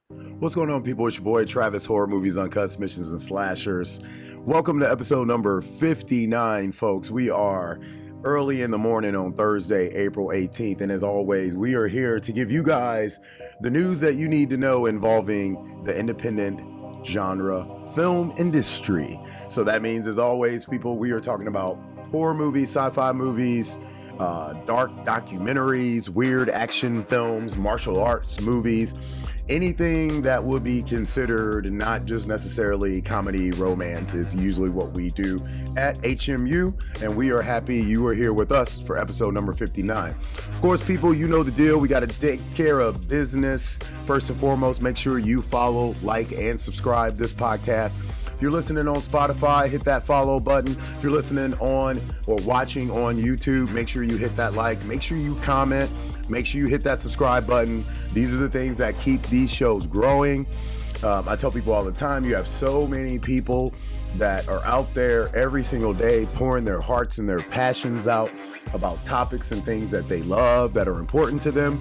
What's going on, people? It's your boy Travis, Horror Movies Uncut, Missions and Slashers. Welcome to episode number 59, folks. We are early in the morning on Thursday, April 18th, and as always, we are here to give you guys the news that you need to know involving the independent genre film industry. So that means, as always, people, we are talking about horror movies, sci-fi movies, dark documentaries, weird action films, martial arts movies, anything that would be considered not just necessarily comedy romance is usually what we do at HMU, and we are happy you are here with us for episode number 59. Of course, people, you know the deal. We got to take care of business. First and foremost, make sure you follow, like, and subscribe this podcast. If you're listening on Spotify, hit that follow button. If you're listening on or watching on YouTube, make sure you hit that like, make sure you comment, make sure you hit that subscribe button. These are the things that keep these shows growing. I tell people all the time, you have so many people that are out there every single day pouring their hearts and their passions out about topics and things that they love, that are important to them.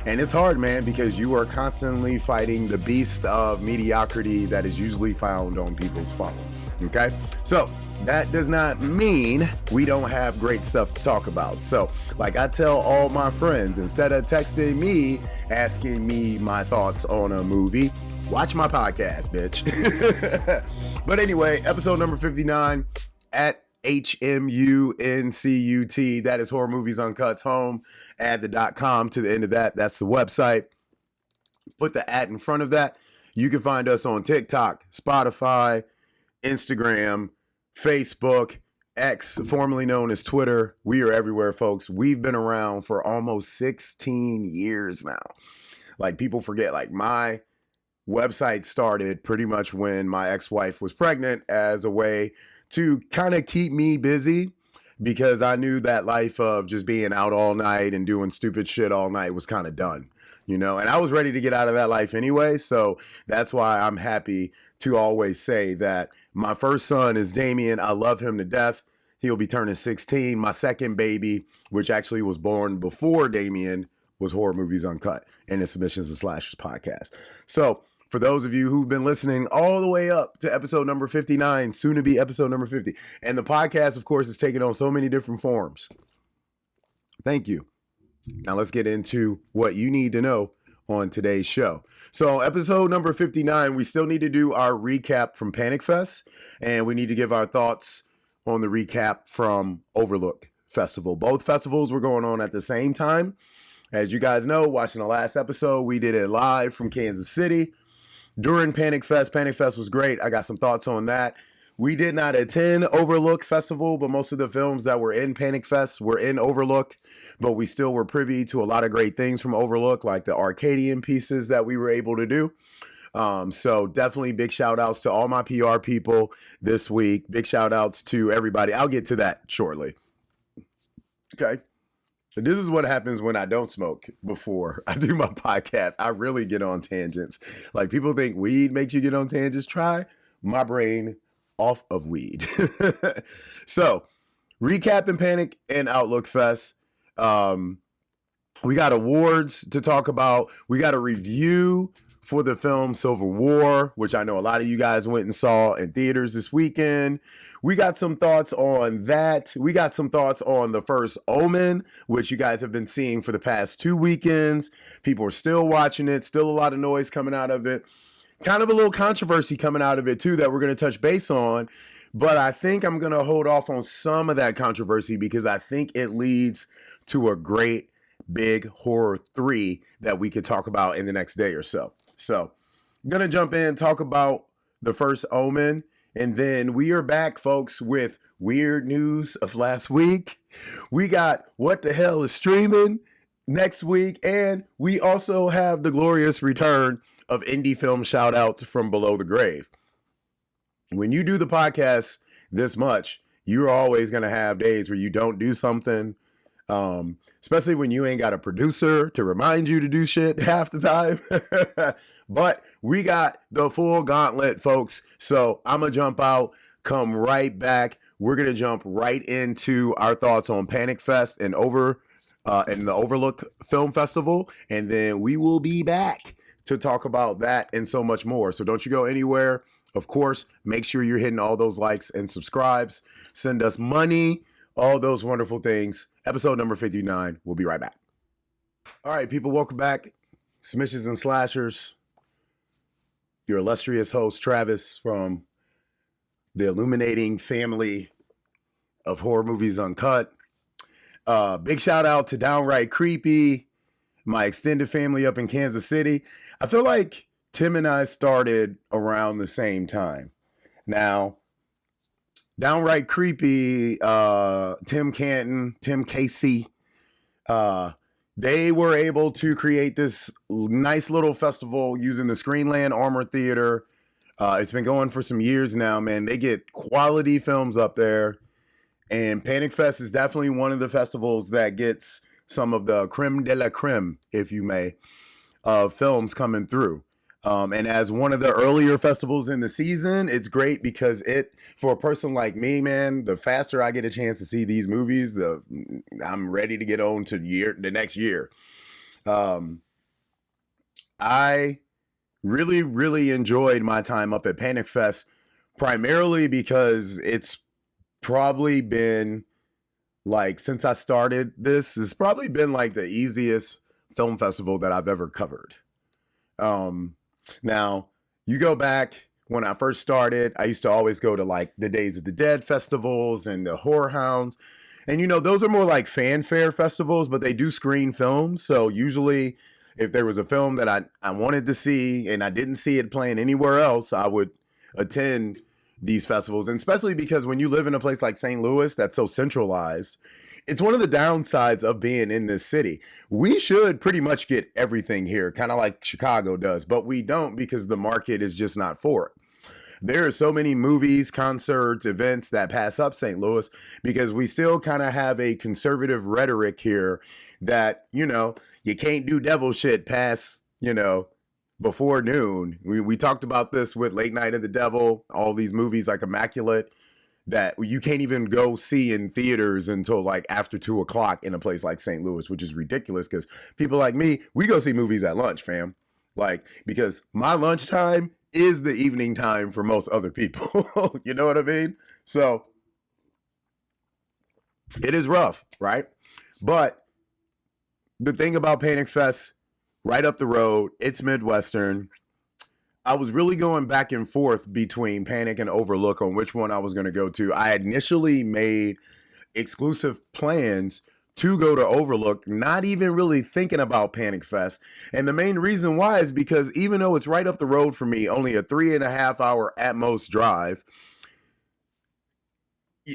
And it's hard, man, because you are constantly fighting the beast of mediocrity that is usually found on people's phone. Okay? So that does not mean we don't have great stuff to talk about. So, like I tell all my friends, instead of texting me, asking me my thoughts on a movie, watch my podcast, bitch. But anyway, episode number 59 at HMUNCUT. That is Horror Movies Uncut's home. Add the .com to the end of that. That's the website. Put the at in front of that. You can find us on TikTok, Spotify, Instagram, Facebook, X, formerly known as Twitter. We are everywhere, folks. We've been around for almost 16 years now. Like, people forget, like, my website started pretty much when my ex-wife was pregnant as a way to kind of keep me busy, because I knew that life of just being out all night and doing stupid shit all night was kind of done, you know, and I was ready to get out of that life anyway. So that's why I'm happy to always say that my first son is Damien. I love him to death. He'll be turning 16. My second baby, which actually was born before Damien, was Horror Movies Uncut and the Submissions and Slashers podcast. So for those of you who've been listening all the way up to episode number 59, soon to be episode number 50, and the podcast, of course, is taking on so many different forms. Thank you. Now let's get into what you need to know on today's show. So episode number 59, we still need to do our recap from Panic Fest, and we need to give our thoughts on the recap from Overlook Festival. Both festivals were going on at the same time. As you guys know, watching the last episode, we did it live from Kansas City. During Panic Fest was great. I got some thoughts on that. We did not attend Overlook Festival, but most of the films that were in Panic Fest were in Overlook. But we still were privy to a lot of great things from Overlook, like the Arcadian pieces that we were able to do. So definitely big shout outs to all my PR people this week. Big shout outs to everybody. I'll get to that shortly. Okay. This is what happens when I don't smoke before I do my podcast. I really get on tangents. Like, people think weed makes you get on tangents. Try my brain off of weed. So, recap and Panic and Outlook Fest. We got awards to talk about. We got a review for the film Civil War, which I know a lot of you guys went and saw in theaters this weekend. We got some thoughts on that. We got some thoughts on the first Omen, which you guys have been seeing for the past 2 weekends. People are still watching it. Still a lot of noise coming out of it. Kind of a little controversy coming out of it, too, that we're going to touch base on. But I think I'm going to hold off on some of that controversy because I think it leads to a great big horror 3 that we could talk about in the next day or so. So I'm going to jump in, talk about the first Omen. And then we are back, folks, with weird news of last week. We got What the Hell is Streaming next week. And we also have the glorious return of indie film shout outs from Below the Grave. When you do the podcast this much, you're always going to have days where you don't do something. Especially when you ain't got a producer to remind you to do shit half the time. But we got the full gauntlet, folks. So I'm going to jump out, come right back. We're going to jump right into our thoughts on Panic Fest and the Overlook Film Festival. And then we will be back to talk about that and so much more. So don't you go anywhere. Of course, make sure you're hitting all those likes and subscribes. Send us money, all those wonderful things. Episode number 59. We'll be right back. All right, people, welcome back. Smishes and Slashers. Your illustrious host, Travis, from the illuminating family of Horror Movies Uncut. Big shout out to Downright Creepy, my extended family up in Kansas City. I feel like Tim and I started around the same time. Now, Downright Creepy, Tim Canton, Tim Casey, they were able to create this nice little festival using the Screenland Armor Theater. It's been going for some years now, man. They get quality films up there. And Panic Fest is definitely one of the festivals that gets some of the creme de la creme, if you may, of films coming through. And as one of the earlier festivals in the season, it's great because for a person like me, man, the faster I get a chance to see these movies, I'm ready to get on to the next year. I really, really enjoyed my time up at Panic Fest, primarily because it's probably been like, since I started this, it's probably been like the easiest film festival that I've ever covered. Now, you go back when I first started, I used to always go to like the Days of the Dead festivals and the Horror Hounds. And, those are more like fanfare festivals, but they do screen films. So usually if there was a film that I wanted to see and I didn't see it playing anywhere else, I would attend these festivals. And especially because when you live in a place like St. Louis that's so centralized, it's one of the downsides of being in this city. We should pretty much get everything here, kind of like Chicago does, but we don't because the market is just not for it. There are so many movies, concerts, events that pass up St. Louis because we still kind of have a conservative rhetoric here that, you can't do devil shit past, before noon. We talked about this with Late Night of the Devil, all these movies like Immaculate, that you can't even go see in theaters until like after 2:00 in a place like St. Louis, which is ridiculous because people like me, we go see movies at lunch, fam. Like, because my lunchtime is the evening time for most other people. You know what I mean? So it is rough, right? But the thing about Panic Fest, right up the road, it's Midwestern. I was really going back and forth between Panic and Overlook on which one I was going to go to. I initially made exclusive plans to go to Overlook, not even really thinking about Panic Fest. And the main reason why is because even though it's right up the road for me, only a 3.5 hour at most drive,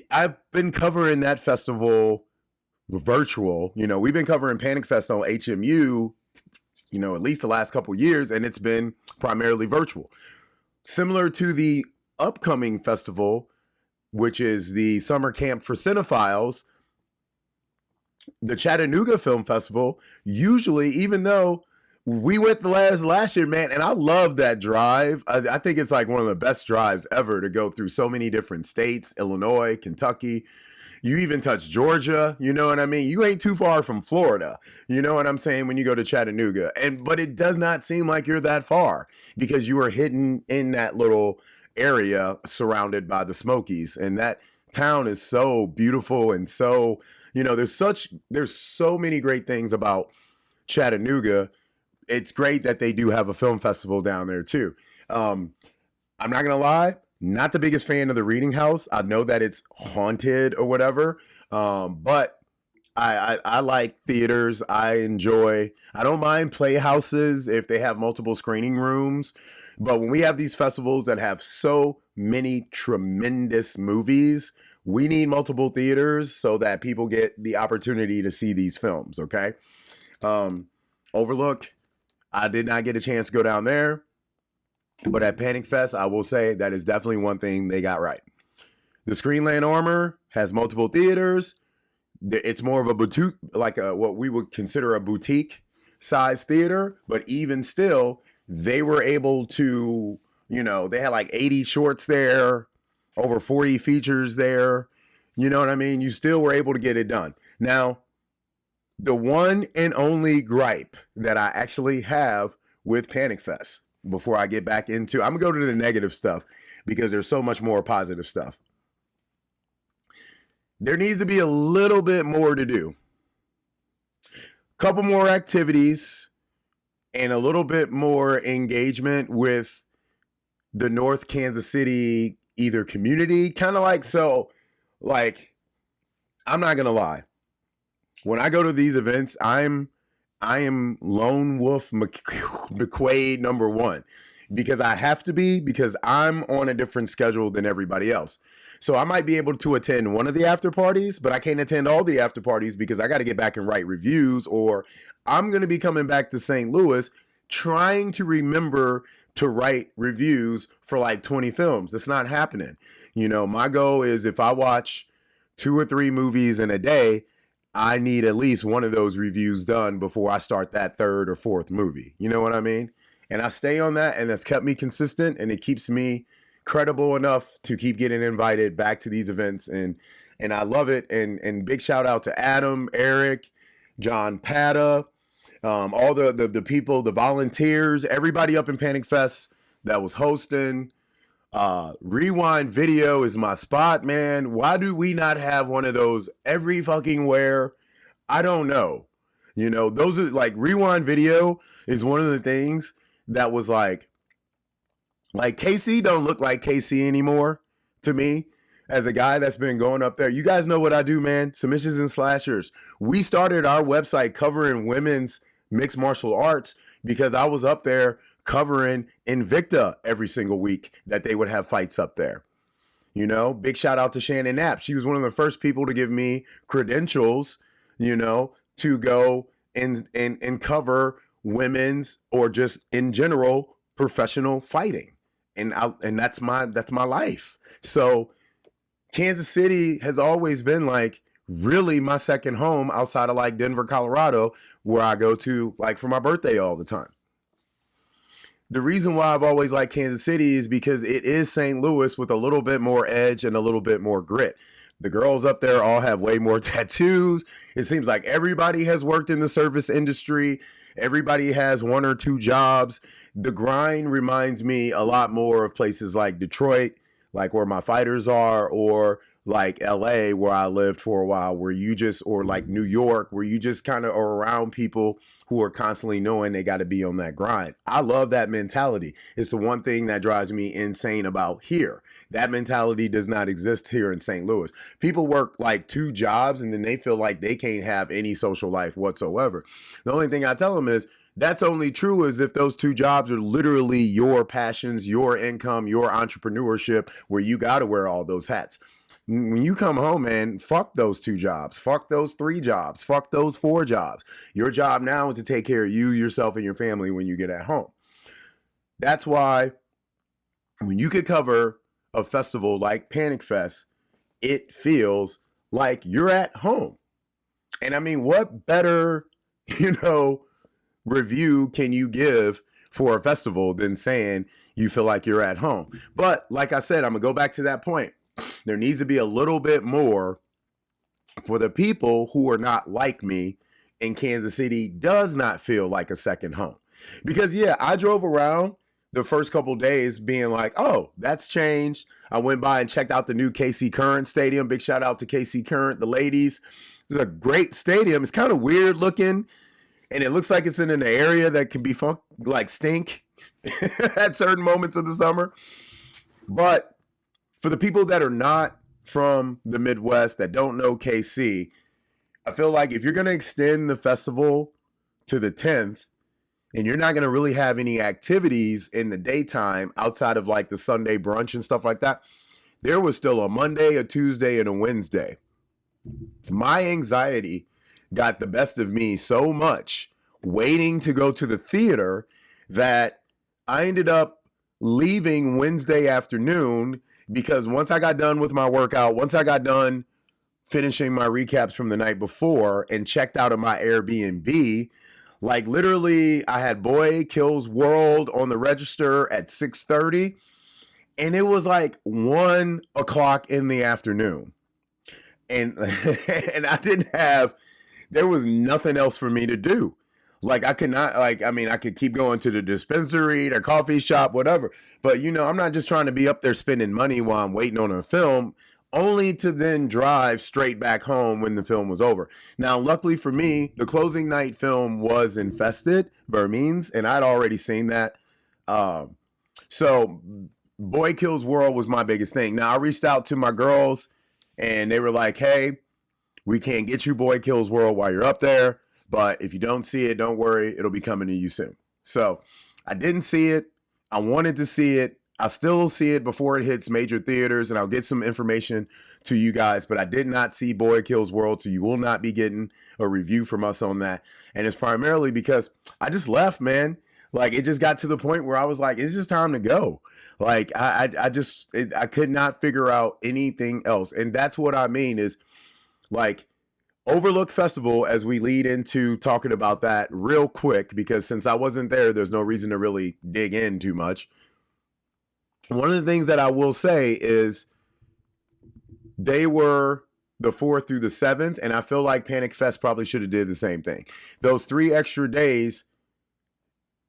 I've been covering that festival virtual. We've been covering Panic Fest on HMU at least the last couple years, and it's been primarily virtual. Similar to the upcoming festival, which is the Summer Camp for Cinephiles, the Chattanooga Film Festival, usually, even though we went the last year, man, and I love that drive. I think it's like one of the best drives ever to go through so many different states, Illinois, Kentucky. You even touch Georgia, you know what I mean? You ain't too far from Florida, you know what I'm saying, when you go to Chattanooga. But it does not seem like you're that far because you are hidden in that little area surrounded by the Smokies. And that town is so beautiful and so, there's so many great things about Chattanooga. It's great that they do have a film festival down there too. I'm not going to lie. Not the biggest fan of the Reading House. I know that it's haunted or whatever, but I like theaters. I don't mind playhouses if they have multiple screening rooms. But when we have these festivals that have so many tremendous movies, we need multiple theaters so that people get the opportunity to see these films, okay? Overlook, I did not get a chance to go down there. But at Panic Fest, I will say that is definitely one thing they got right. The Screenland Armor has multiple theaters. It's more of a boutique, like what we would consider a boutique size theater. But even still, they were able to, they had like 80 shorts there, over 40 features there. You know what I mean? You still were able to get it done. Now, the one and only gripe that I actually have with Panic Fest before I get back into, I'm going to go to the negative stuff because there's so much more positive stuff. There needs to be a little bit more to do. Couple more activities and a little bit more engagement with the North Kansas City either community, kind of like, so like, I'm not gonna lie, when I go to these events, I am Lone Wolf McQuaid number one, because I have to be, because I'm on a different schedule than everybody else. So I might be able to attend one of the after parties, but I can't attend all the after parties because I got to get back and write reviews, or I'm going to be coming back to St. Louis trying to remember to write reviews for like 20 films. That's not happening. You know, my goal is if I watch 2 or 3 movies in a day, I need at least one of those reviews done before I start that 3rd or 4th movie. You know what I mean? And I stay on that, and that's kept me consistent, and it keeps me credible enough to keep getting invited back to these events, and I love it. And big shout out to Adam, Eric, John Pata, all the people, the volunteers, everybody up in Panic Fest that was hosting. Rewind Video is my spot, man. Why do we not have one of those every fucking where? I don't know. You know, those are like, Rewind Video is one of the things that was like KC don't look like KC anymore to me as a guy that's been going up there. You guys know what I do, man. Submissions and Slashers. We started our website covering women's mixed martial arts because I was up there covering Invicta every single week that they would have fights up there. You know, big shout out to Shannon Knapp. She was one of the first people to give me credentials, you know, to go and cover women's or just in general professional fighting. And that's my life. So Kansas City has always been like really my second home outside of like Denver, Colorado, where I go to like for my birthday all the time. The reason why I've always liked Kansas City is because it is St. Louis with a little bit more edge and a little bit more grit. The girls up there all have way more tattoos. It seems like everybody has worked in the service industry. Everybody has 1 or 2 jobs. The grind reminds me a lot more of places like Detroit, like where my fighters are, or like LA, where I lived for a while, where you just, or like New York, where you just kind of are around people who are constantly knowing they got to be on that grind. I love that mentality. It's the one thing that drives me insane about here. That mentality does not exist here in St. Louis. People work like 2 jobs and then they feel like they can't have any social life whatsoever. The only thing I tell them is that's only true as if those 2 jobs are literally your passions, your income, your entrepreneurship, where you got to wear all those hats. When you come home, man, fuck those 2 jobs, fuck those 3 jobs, fuck those 4 jobs. Your job now is to take care of you, yourself, and your family when you get at home. That's why when you could cover a festival like Panic Fest, it feels like you're at home. And I mean, what better, you know, review can you give for a festival than saying you feel like you're at home? But like I said, I'm gonna go back to that point. There needs to be a little bit more for the people who are not like me, and Kansas City does not feel like a second home. Because yeah, I drove around the first couple days being like, oh, that's changed. I went by and checked out the new KC Current Stadium. Big shout out to KC Current, the ladies. It's a great stadium. It's kind of weird looking, and it looks like it's in an area that can be like stink at certain moments of the summer. But for the people that are not from the Midwest, that don't know KC, I feel like if you're going to extend the festival to the 10th, and you're not going to really have any activities in the daytime outside of like the Sunday brunch and stuff like that, there was still a Monday, a Tuesday, and a Wednesday. My anxiety got the best of me so much waiting to go to the theater that I ended up leaving Wednesday afternoon, because once I got done with my workout, once I got done finishing my recaps from the night before and checked out of my Airbnb, like literally I had Boy Kills World on the register at 6:30, and it was like 1 o'clock in the afternoon. And and there was nothing else for me to do. Like I could not like I mean I could keep going to the dispensary, the coffee shop, whatever. But I'm not just trying to be up there spending money while I'm waiting on a film, only to then drive straight back home when the film was over. Now, luckily for me, the closing night film was infested vermines, and I'd already seen that. So Boy Kills World was my biggest thing. Now I reached out to my girls and they were like, hey, we can't get you Boy Kills World while you're up there, but if you don't see it, don't worry, it'll be coming to you soon. So I didn't see it. I wanted to see it. I'll still see it before it hits major theaters, and I'll get some information to you guys, but I did not see Boy Kills World, so you will not be getting a review from us on that. And it's primarily because I just left, man. Like, it just got to the point where I was like, it's just time to go. Like, I could not figure out anything else. And that's what I mean is, like, Overlook Festival, as we lead into talking about that real quick, because since I wasn't there, there's no reason to really dig in too much. One of the things that I will say is they were the 4th through the 7th, and I feel like Panic Fest probably should have did the same thing. Those 3 extra days,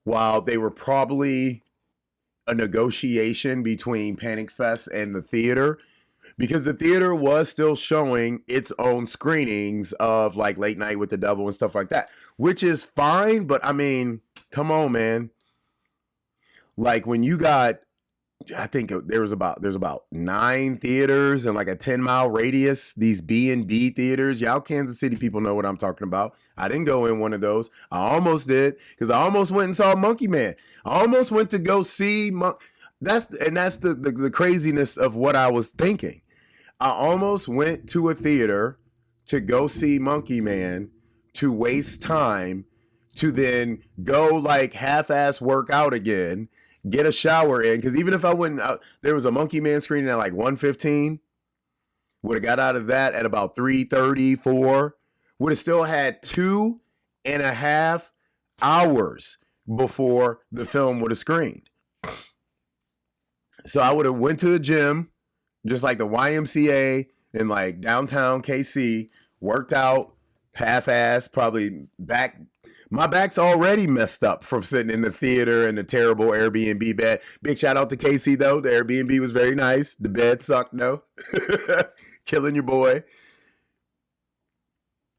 while they were probably a negotiation between Panic Fest and the theater, because the theater was still showing its own screenings of like Late Night with the Devil and stuff like that, which is fine. But I mean, come on, man. Like when you got, I think there's about 9 theaters in like a 10-mile radius. These B&D theaters. Y'all Kansas City people know what I'm talking about. I didn't go in one of those. I almost did, because I almost went and saw Monkey Man. I almost went to go see that's the craziness of what I was thinking. I almost went to a theater to go see Monkey Man, to waste time, to then go like half-ass work out again, get a shower in, because even if I wouldn't, there was a Monkey Man screening at like 1:15. Would have got out of that at about 3:30, 4. Would have still had 2.5 hours before the film would have screened. So I would have went to the gym, just like the YMCA in like downtown KC, worked out, half-ass, probably back. My back's already messed up from sitting in the theater in a terrible Airbnb bed. Big shout out to KC though. The Airbnb was very nice. The bed sucked though. Killing your boy.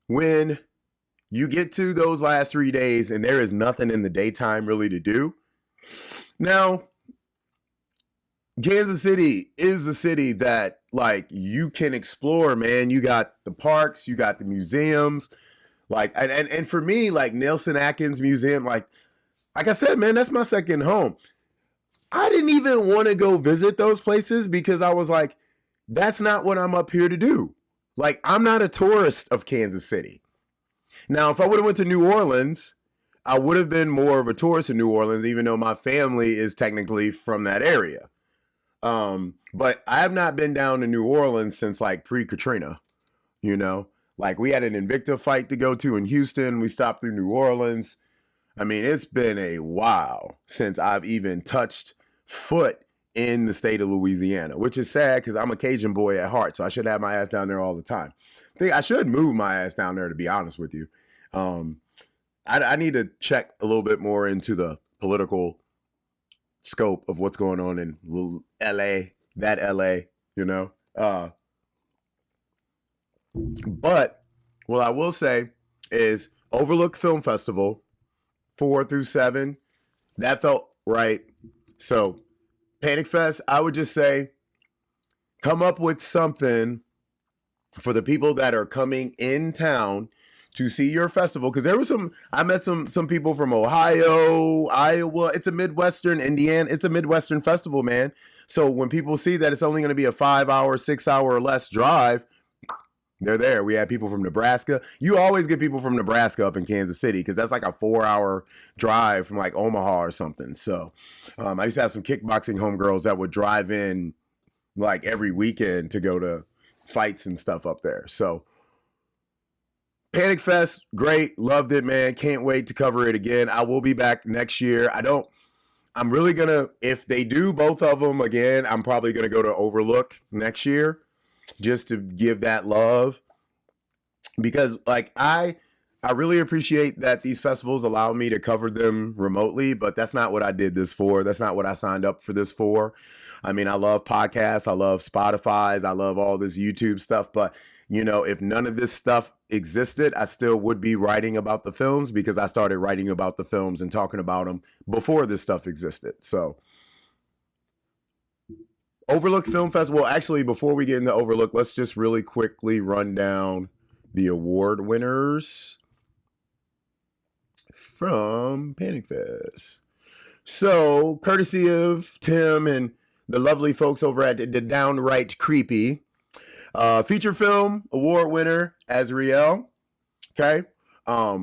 When you get to those last 3 days and there is nothing in the daytime really to do. Now, Kansas City is a city that like you can explore, man. You got the parks, you got the museums, like, and for me, like Nelson Atkins Museum, like I said, man, that's my second home. I didn't even want to go visit those places because I was like, that's not what I'm up here to do. Like, I'm not a tourist of Kansas City. Now, if I would have went to New Orleans, I would have been more of a tourist in New Orleans, even though my family is technically from that area. But I have not been down to New Orleans since like pre-Katrina, like we had an Invicta fight to go to in Houston. We stopped through New Orleans. I mean, it's been a while since I've even touched foot in the state of Louisiana, which is sad because I'm a Cajun boy at heart. So I should have my ass down there all the time. I think I should move my ass down there, to be honest with you. I need to check a little bit more into the political scope of what's going on in LA, But what I will say is Overlook Film Festival, 4 through 7, that felt right. So Panic Fest, I would just say, come up with something for the people that are coming in town to see your festival. Because there was I met some people from Ohio, Iowa. It's a Midwestern, Indiana. It's a Midwestern festival, man. So when people see that it's only going to be a 5-hour, 6-hour or less drive, they're there. We had people from Nebraska. You always get people from Nebraska up in Kansas City because that's like a 4-hour drive from like Omaha or something. So I used to have some kickboxing homegirls that would drive in like every weekend to go to fights and stuff up there. So Panic Fest, great. Loved it, man. Can't wait to cover it again. I will be back next year. I'm really going to, if they do both of them again, I'm probably going to go to Overlook next year just to give that love. Because like I really appreciate that these festivals allow me to cover them remotely, but that's not what I did this for. That's not what I signed up for this for. I mean, I love podcasts, I love Spotify's, I love all this YouTube stuff, but if none of this stuff existed, I still would be writing about the films because I started writing about the films and talking about them before this stuff existed. So, Overlook Film Festival. Actually, before we get into Overlook, let's just really quickly run down the award winners from Panic Fest. So, courtesy of Tim and the lovely folks over at the Downright Creepy, feature film award winner Azriel. Okay, a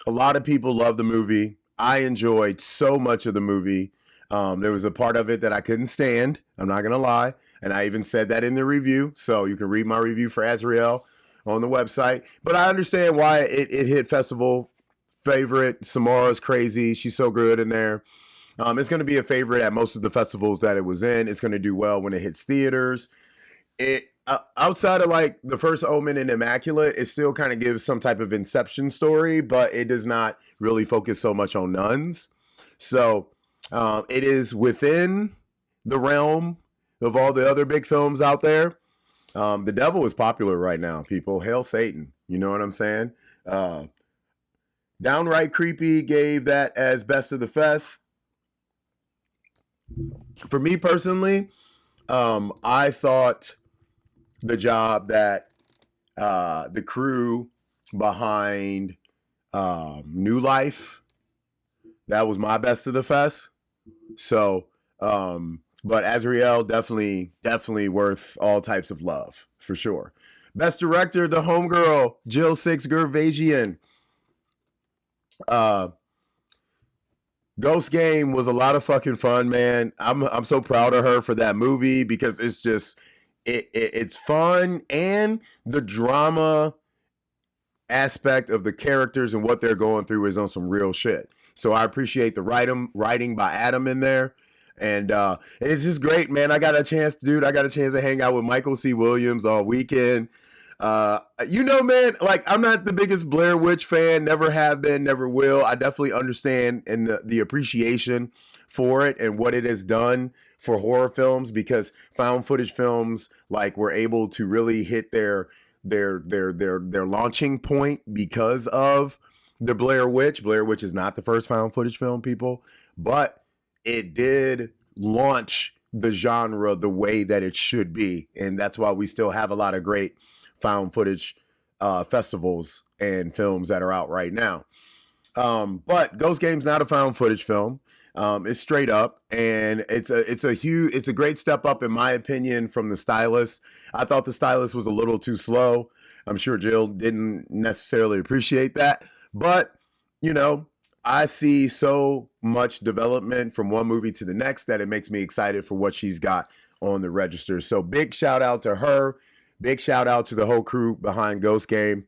lot of people love the movie. I enjoyed so much of the movie. There was a part of it that I couldn't stand. I'm not gonna lie, and I even said that in the review. So you can read my review for Azriel on the website. But I understand why it hit festival favorite. Samara's crazy. She's so good in there. It's going to be a favorite at most of the festivals that it was in. It's going to do well when it hits theaters. It outside of like the first Omen and Immaculate, it still kind of gives some type of Inception story, but it does not really focus so much on nuns. So it is within the realm of all the other big films out there. The Devil is popular right now, people. Hail Satan. You know what I'm saying? Downright Creepy gave that as best of the fest. For me personally, I thought the job that the crew behind New Life, that was my best of the fest. So, but Azriel definitely worth all types of love for sure. Best director, the homegirl Jill Six Gervasian. Ghost Game was a lot of fucking fun, man. I'm so proud of her for that movie because it's just it's fun, and the drama aspect of the characters and what they're going through is on some real shit. So I appreciate the writing by Adam in there. And it's just great, man. I got a chance to hang out with Michael C. Williams all weekend. Man, like, I'm not the biggest Blair Witch fan, never have been, never will. I definitely understand and the appreciation for it and what it has done for horror films, because found footage films like were able to really hit their launching point because of the Blair Witch. Blair Witch is not the first found footage film, people, but it did launch the genre the way that it should be, and that's why we still have a lot of great found footage festivals and films that are out right now. But Ghost Game's not a found footage film. It's straight up, and it's a great step up in my opinion from the stylist. I thought the stylist was a little too slow. I'm sure Jill didn't necessarily appreciate that, but I see so much development from one movie to the next that it makes me excited for what she's got on the register. So big shout out to her. Big shout out to the whole crew behind Ghost Game.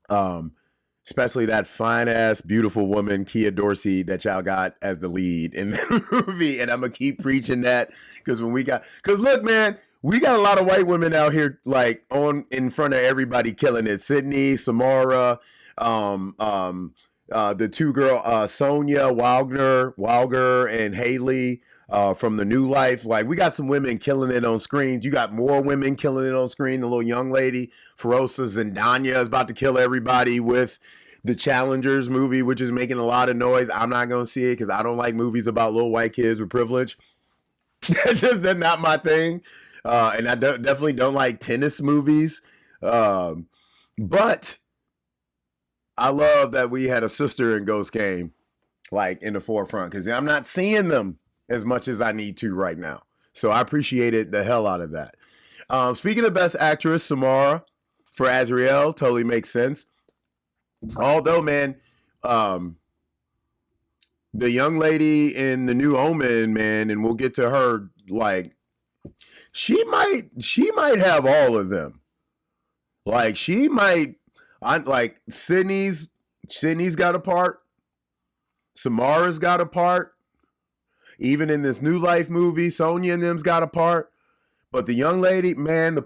Especially that fine ass, beautiful woman, Kia Dorsey, that y'all got as the lead in the movie. And I'm going to keep preaching that because look, man, we got a lot of white women out here, like, in front of everybody killing it. Sydney, Samara, the two girl, Sonia Wilger, and Haley from the New Life. Like, we got some women killing it on screen. You got more women killing it on screen. The little young lady, Ferosa Zendaya, is about to kill everybody with the Challengers movie, which is making a lot of noise. I'm not going to see it because I don't like movies about little white kids with privilege. That's not my thing. And I definitely don't like tennis movies. But I love that we had a sister in Ghost Game, like, in the forefront, because I'm not seeing them as much as I need to right now. So I appreciated the hell out of that. Speaking of Best Actress, Samara for Azriel totally makes sense. Although, man, the young lady in the new Omen, man, and we'll get to her, like, she might have all of them. Like, Sydney's got a part. Samara's got a part. Even in this New Life movie, Sonia and them's got a part. But the young lady, man,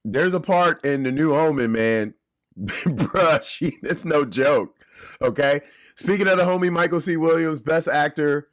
there's a part in the new Omen, man, Bruh, that's no joke. Okay. Speaking of the homie Michael C. Williams, best actor,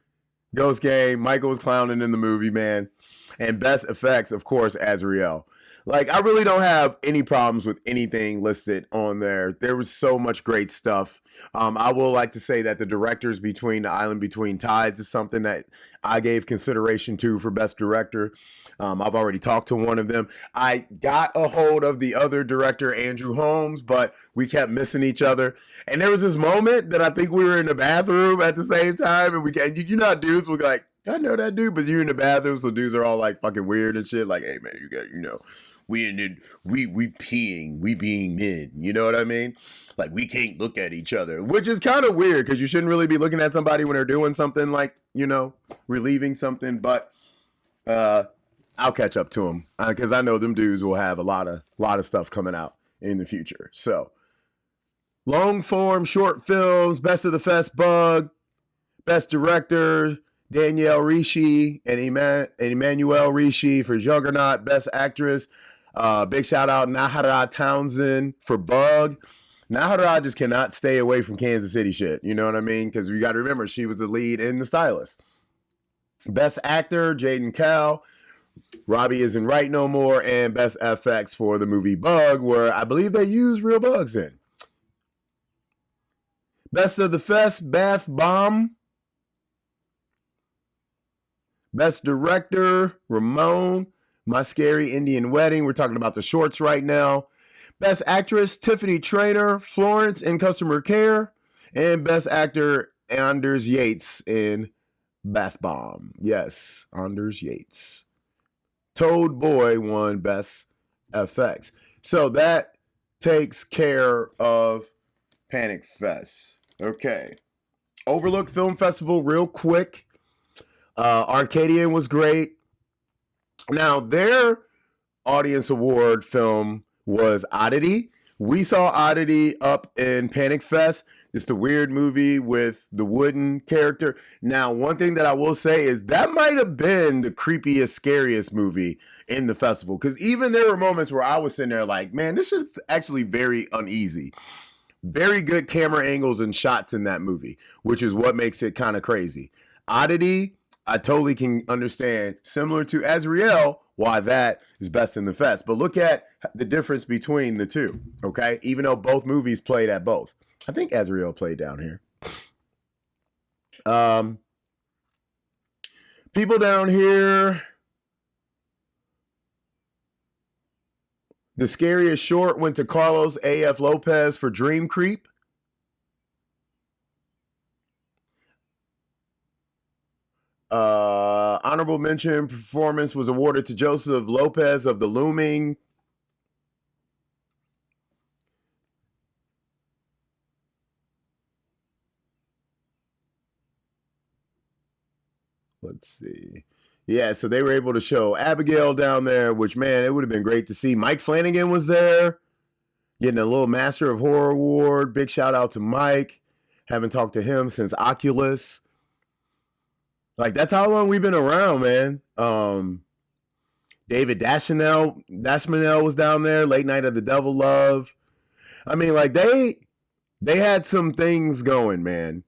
Ghost Game. Michael was clowning in the movie, man. And best effects, of course, Azrael. Like, I really don't have any problems with anything listed on there. There was so much great stuff. I will like to say that the directors between The Island Between Tides is something that I gave consideration to for best director. I've already talked to one of them. I got a hold of the other director, Andrew Holmes, but we kept missing each other. And there was this moment that I think we were in the bathroom at the same time, and you know, dudes were like, I know that dude, but you're in the bathroom, so dudes are all like fucking weird and shit. Like, hey man, you got, you know, we peeing, we being men, you know what I mean? Like, we can't look at each other, which is kind of weird because you shouldn't really be looking at somebody when they're doing something like, you know, relieving something. But I'll catch up to them because I know them dudes will have a lot of stuff coming out in the future. So, long form short films, best of the fest, Bug, best director, Danielle Ricci and Emmanuel Ricci for Juggernaut, best actress. Big shout out Nahara Townsend for Bug. Nahara just cannot stay away from Kansas City shit. You know what I mean? Because you got to remember, she was the lead in The Stylist. Best actor, Jaden Cal. Robbie Isn't Right No More. And best FX for the movie Bug, where I believe they use real bugs in. Best of the Fest, Bath Bomb. Best director, Ramon. My Scary Indian Wedding. We're talking about the shorts right now. Best actress, Tiffany Traynor, Florence in Customer Care. And best actor, Anders Yates in Bath Bomb. Yes, Anders Yates. Toad Boy won best FX. So that takes care of Panic Fest. Okay. Overlook Film Festival, real quick. Arcadian was great. Now, their audience award film was Oddity. We saw Oddity up in Panic Fest. It's the weird movie with the wooden character. Now, one thing that I will say is that might have been the creepiest, scariest movie in the festival. Because even there were moments where I was sitting there like, man, this is actually very uneasy. Very good camera angles and shots in that movie, which is what makes it kind of crazy. Oddity, I totally can understand, similar to Azrael, why that is best in the fest. But look at the difference between the two, okay? Even though both movies played at both. I think Azrael played down here. People down here. The Scariest Short went to Carlos A.F. Lopez for Dream Creep. Honorable mention performance was awarded to Joseph Lopez of The Looming. Let's see. Yeah, so they were able to show Abigail down there, which, man, it would have been great to see. Mike Flanagan was there, getting a little Master of Horror award. Big shout out to Mike. Haven't talked to him since Oculus. Like, that's how long we've been around, man. David Dashmanel was down there. Late Night of the Devil Love. I mean, like, they had some things going, man.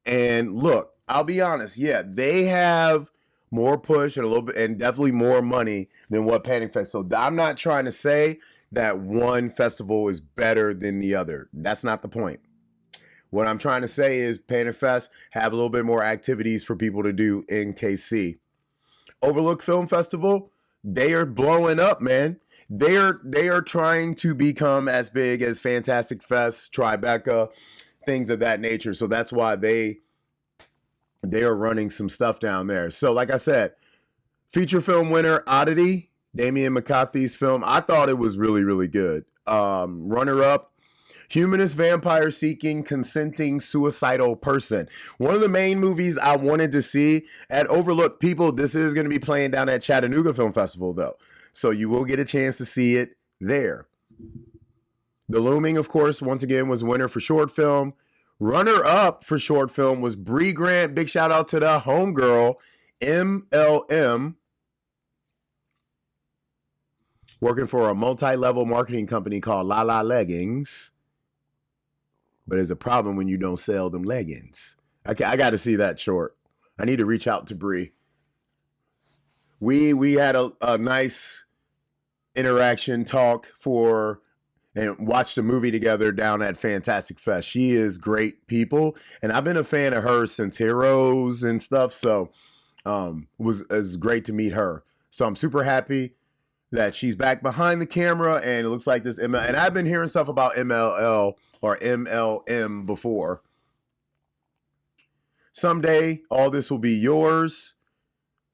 And look, I'll be honest. Yeah, they have more push and a little bit, and definitely more money than what Panic Fest. So I'm not trying to say that one festival is better than the other. That's not the point. What I'm trying to say is Panic Fest have a little bit more activities for people to do in KC. Overlook Film Festival, they are blowing up, man. They are trying to become as big as Fantastic Fest, Tribeca, things of that nature. So that's why they are running some stuff down there. So like I said, feature film winner Oddity, Damian McCarthy's film. I thought it was really, really good. Runner up, Humanist Vampire Seeking Consenting Suicidal Person. One of the main movies I wanted to see at Overlook. People, this is going to be playing down at Chattanooga Film Festival, though. So you will get a chance to see it there. The Looming, of course, once again, was winner for short film. Runner up for short film was Bree Grant. Big shout out to the homegirl, MLM. Working for a multi-level marketing company called La La Leggings. but it's a problem when you don't sell them leggings. I got to see that short. I need to reach out to Bree. We had a nice interaction talk and watched a movie together down at Fantastic Fest. She is great people, and I've been a fan of hers since Heroes and stuff. So it was great to meet her. So I'm super happy that she's back behind the camera, and it looks like this ML. And I've been hearing stuff about MLL or MLM before. Someday, all this will be yours.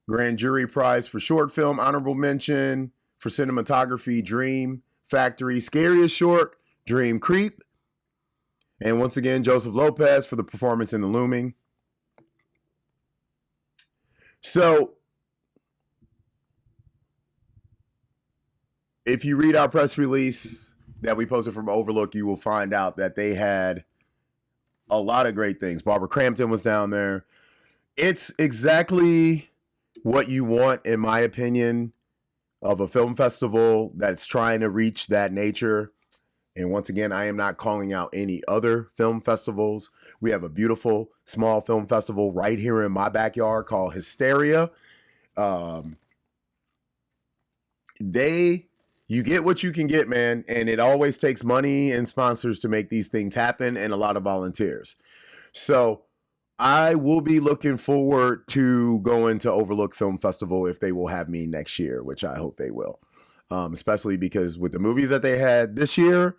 Grand Jury Prize for short film, honorable mention for cinematography, Dream Factory, scariest short, Dream Creep. And once again, Joseph Lopez for the performance in The Looming. So, if you read our press release that we posted from Overlook, you will find out that they had a lot of great things. Barbara Crampton was down there. It's exactly what you want, in my opinion, of a film festival that's trying to reach that nature. And once again, I am not calling out any other film festivals. We have a beautiful small film festival right here in my backyard called Hysteria. You get what you can get, man. And it always takes money and sponsors to make these things happen, and a lot of volunteers. So I will be looking forward to going to Overlook Film Festival if they will have me next year, which I hope they will. Especially because with the movies that they had this year,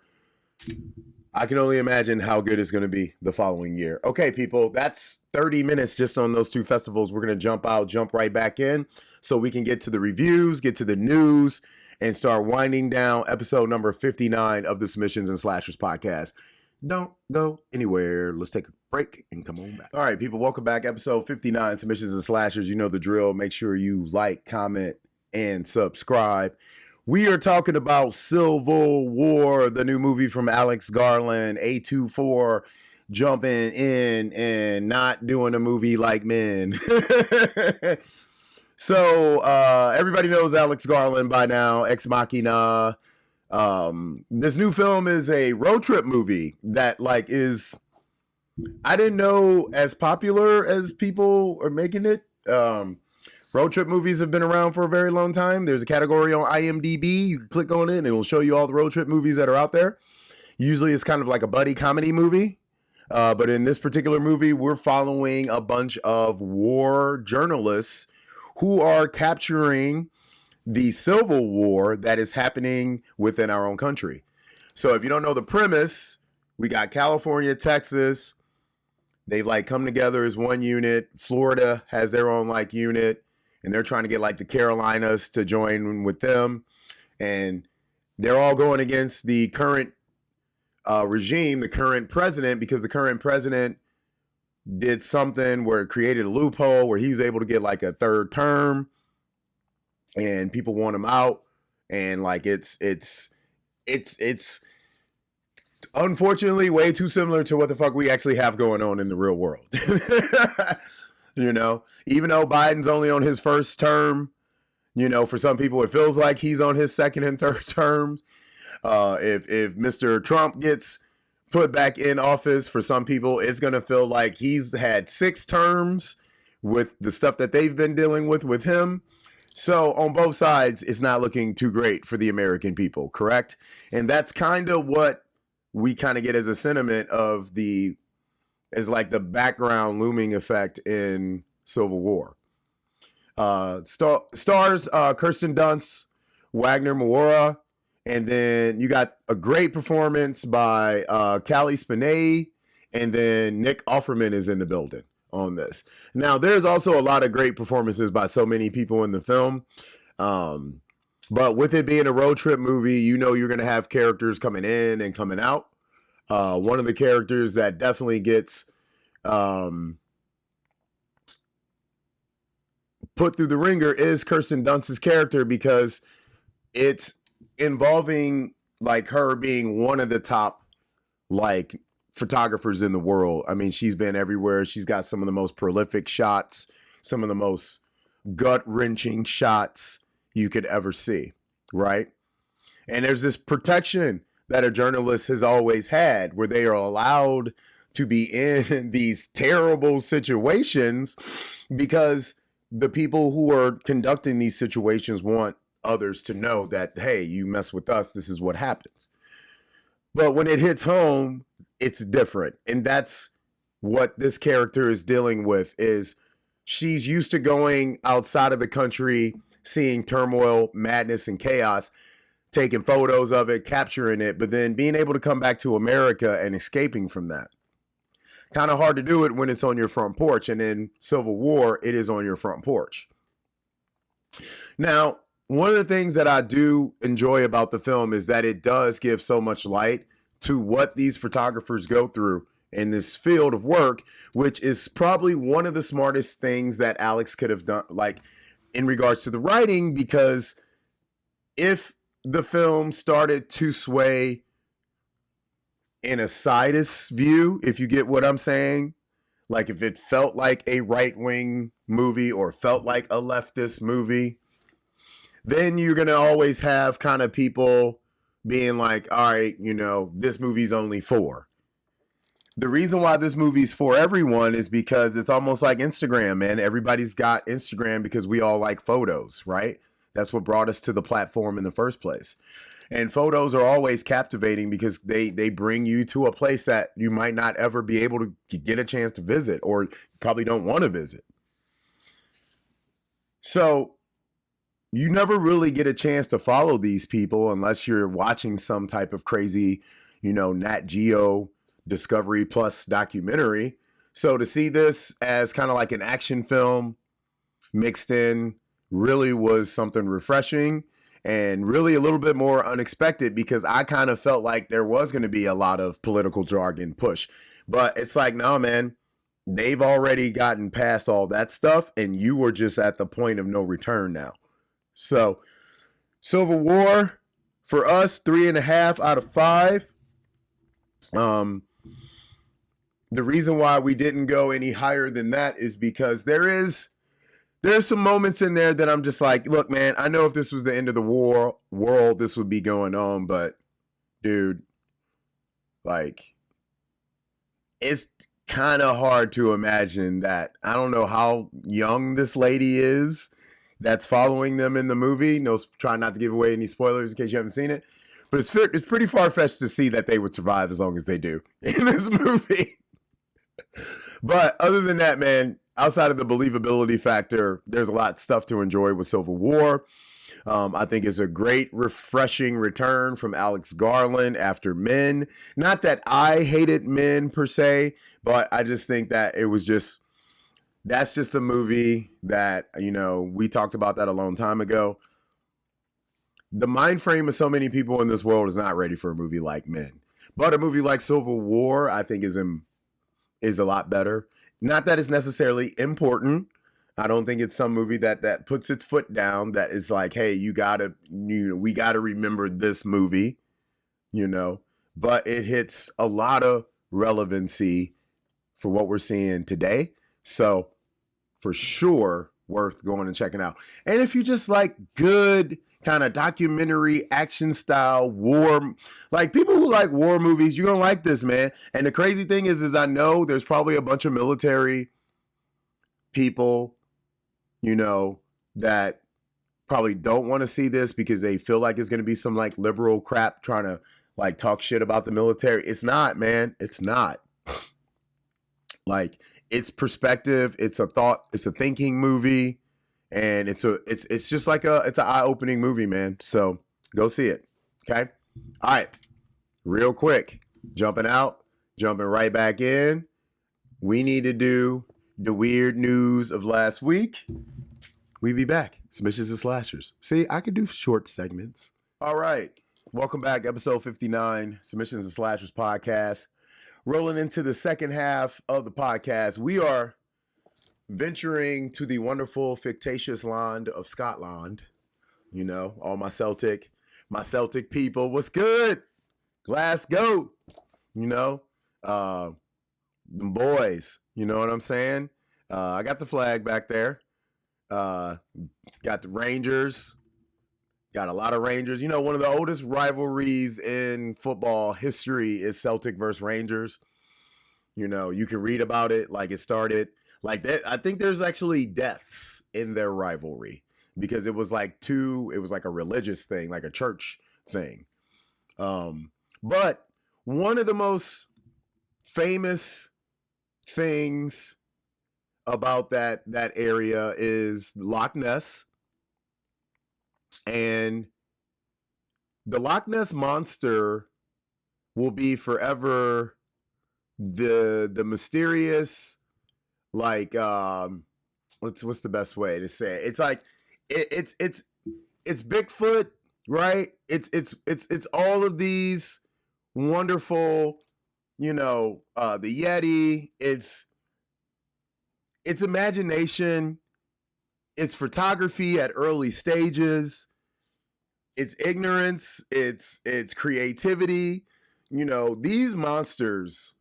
I can only imagine how good it's going to be the following year. Okay, people, that's 30 minutes just on those two festivals. We're going to jump right back in so we can get to the reviews, get to the news, and start winding down episode number 59 of the Submissions and Slashers podcast. Don't go anywhere. Let's take a break and come on back. All right, people, welcome back. Episode 59, Submissions and Slashers. You know the drill. Make sure you like, comment, and subscribe. We are talking about Civil War, the new movie from Alex Garland, A24, jumping in and not doing a movie like men. So everybody knows Alex Garland by now, Ex Machina. This new film is a road trip movie that is, I didn't know as popular as people are making it. Road trip movies have been around for a very long time. There's a category on IMDb. You can click on it and it will show you all the road trip movies that are out there. Usually it's kind of like a buddy comedy movie. But in this particular movie, we're following a bunch of war journalists who are capturing the Civil War that is happening within our own country. So if you don't know the premise, we got California, Texas. They've come together as one unit. Florida has their own unit, and they're trying to get the Carolinas to join with them. And they're all going against the current regime, the current president, because the current president did something where it created a loophole where he was able to get a third term, and people want him out. And it's unfortunately way too similar to what the fuck we actually have going on in the real world. You know, even though Biden's only on his first term, for some people it feels like he's on his second and third terms. If Mr. Trump gets put back in office, for some people it's going to feel like he's had 6 terms with the stuff that they've been dealing with him. So on both sides, it's not looking too great for the American people, correct? And that's kind of what we kind of get as a sentiment of the background looming effect in Civil War. Stars Kirsten Dunst, Wagner Moura, and then you got a great performance by Callie Spinay, and then Nick Offerman is in the building on this. Now, there's also a lot of great performances by so many people in the film. But with it being a road trip movie, you're going to have characters coming in and coming out. One of the characters that definitely gets put through the ringer is Kirsten Dunst's character, because it's involving her being one of the top photographers in the world. I mean, she's been everywhere. She's got some of the most prolific shots, some of the most gut-wrenching shots you could ever see, right? And there's this protection that a journalist has always had, where they are allowed to be in these terrible situations because the people who are conducting these situations want others to know that, hey, you mess with us, this is what happens. But when it hits home, it's different. And that's what this character is dealing with. Is she's used to going outside of the country, seeing turmoil, madness, and chaos, taking photos of it, capturing it, but then being able to come back to America and escaping from that. Kind of hard to do it when it's on your front porch. And in Civil War, it is on your front porch. Now, one of the things that I do enjoy about the film is that it does give so much light to what these photographers go through in this field of work, which is probably one of the smartest things that Alex could have done, like in regards to the writing, because if the film started to sway in a sidist view, if you get what I'm saying, like if it felt like a right-wing movie or felt like a leftist movie, then you're going to always have kind of people being like, all right, you know, this movie's only for. The reason why this movie's for everyone is because it's almost like Instagram, man. Everybody's got Instagram because we all like photos, right? That's what brought us to the platform in the first place. And photos are always captivating because they bring you to a place that you might not ever be able to get a chance to visit, or probably don't want to visit. So you never really get a chance to follow these people unless you're watching some type of crazy, you know, Nat Geo Discovery Plus documentary. So to see this as kind of like an action film mixed in really was something refreshing and really a little bit more unexpected, because I kind of felt like there was going to be a lot of political jargon push. But it's like, no, man, they've already gotten past all that stuff and you were just at the point of no return now. So Civil War, for us, 3.5 out of 5. The reason why we didn't go any higher than that is because there's some moments in there that I'm just like, look, man, I know if this was the end of the world, this would be going on, but dude, like, it's kind of hard to imagine that. I don't know how young this lady is that's following them in the movie. No, try not to give away any spoilers in case you haven't seen it, but it's pretty far-fetched to see that they would survive as long as they do in this movie. But other than that, man, outside of the believability factor, there's a lot of stuff to enjoy with Civil War. I think it's a great, refreshing return from Alex Garland after Men. Not that I hated Men per se, but I just think that that's just a movie that, you know, we talked about that a long time ago. The mind frame of so many people in this world is not ready for a movie like Men. But a movie like Civil War, I think, is a lot better. Not that it's necessarily important. I don't think it's some movie that puts its foot down, that is like, hey, we gotta remember this movie, you know. But it hits a lot of relevancy for what we're seeing today. So for sure, worth going and checking out. And if you just like good kind of documentary action style war, like people who like war movies, you're gonna like this, man. And the crazy thing is I know there's probably a bunch of military people, you know, that probably don't want to see this because they feel like it's gonna be some like liberal crap trying to like talk shit about the military. It's not, man. It's not. Like, it's perspective, it's a thought, it's a thinking movie. And it's just like it's an eye-opening movie, man. So go see it. Okay. All right. Real quick, jumping right back in. We need to do the weird news of last week. We be back. Submissions and slashers. See, I could do short segments. All right. Welcome back. Episode 59, Submissions and Slashers podcast. Rolling into the second half of the podcast. We are venturing to the wonderful, fictitious land of Scotland. You know, all my Celtic people, what's good? Glasgow, you know, them boys, you know what I'm saying? I got the flag back there. Got the Rangers, Got a lot of Rangers. You know, one of the oldest rivalries in football history is Celtic versus Rangers. You know, you can read about it. Like, it started like that. I think there's actually deaths in their rivalry because it was like a religious thing, like a church thing. But one of the most famous things about that area is Loch Ness. And the Loch Ness monster will be forever the mysterious, like, what's the best way to say it? It's like it's Bigfoot, right? It's all of these wonderful, you know, the Yeti. It's imagination. It's photography at early stages. It's ignorance. It's creativity. You know, these monsters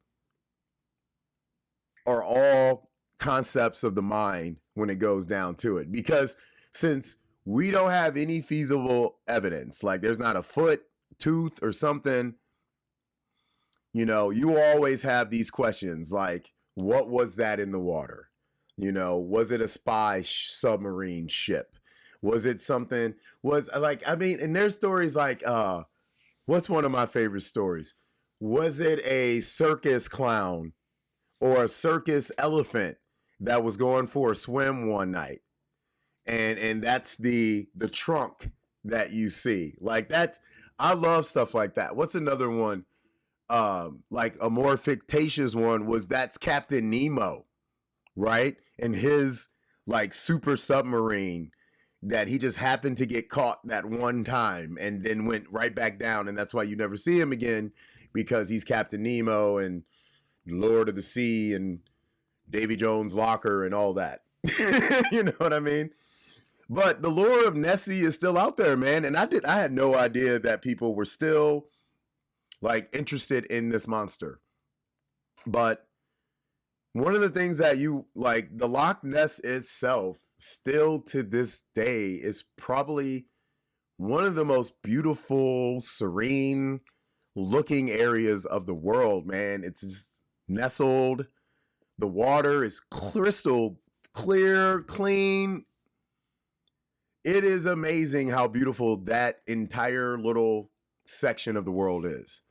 are all concepts of the mind when it goes down to it. Because since we don't have any feasible evidence, like there's not a foot, tooth, or something, you know, you always have these questions like, what was that in the water? You know, was it a spy submarine ship? Was it something, and there's stories like, what's one of my favorite stories? Was it a circus clown or a circus elephant that was going for a swim one night? And that's the trunk that you see. Like that, I love stuff like that. What's another one? Like a more fictitious one was that's Captain Nemo, right? And his like super submarine that he just happened to get caught that one time and then went right back down. And that's why you never see him again, because he's Captain Nemo and Lord of the Sea and Davy Jones' locker and all that. You know what I mean? But the lore of Nessie is still out there, man. And I had no idea that people were still like interested in this monster. But one of the things that you like, the Loch Ness itself, still to this day, is probably one of the most beautiful, serene looking areas of the world, man. It's just nestled. The water is crystal clear, clean. It is amazing how beautiful that entire little section of the world is.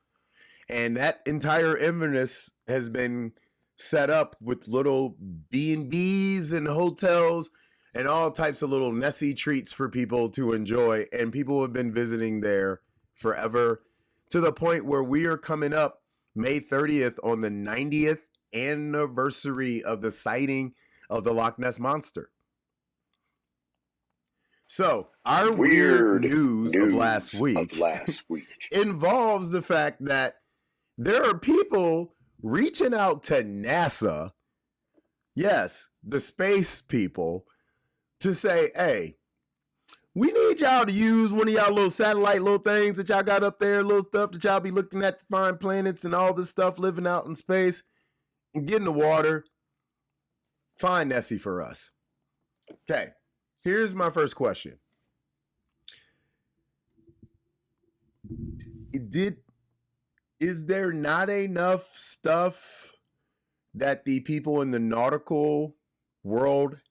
And that entire Inverness has been set up with little B&Bs and hotels and all types of little Nessie treats for people to enjoy. And people have been visiting there forever, to the point where we are coming up May 30th on the 90th anniversary of the sighting of the Loch Ness Monster. So our weird news of last week involves the fact that there are people reaching out to NASA, yes, the space people, to say, hey, we need y'all to use one of y'all little satellite little things that y'all got up there, little stuff that y'all be looking at to find planets and all this stuff living out in space, and get in the water. Find Nessie for us. Okay, here's my first question. Is there not enough stuff that the people in the nautical world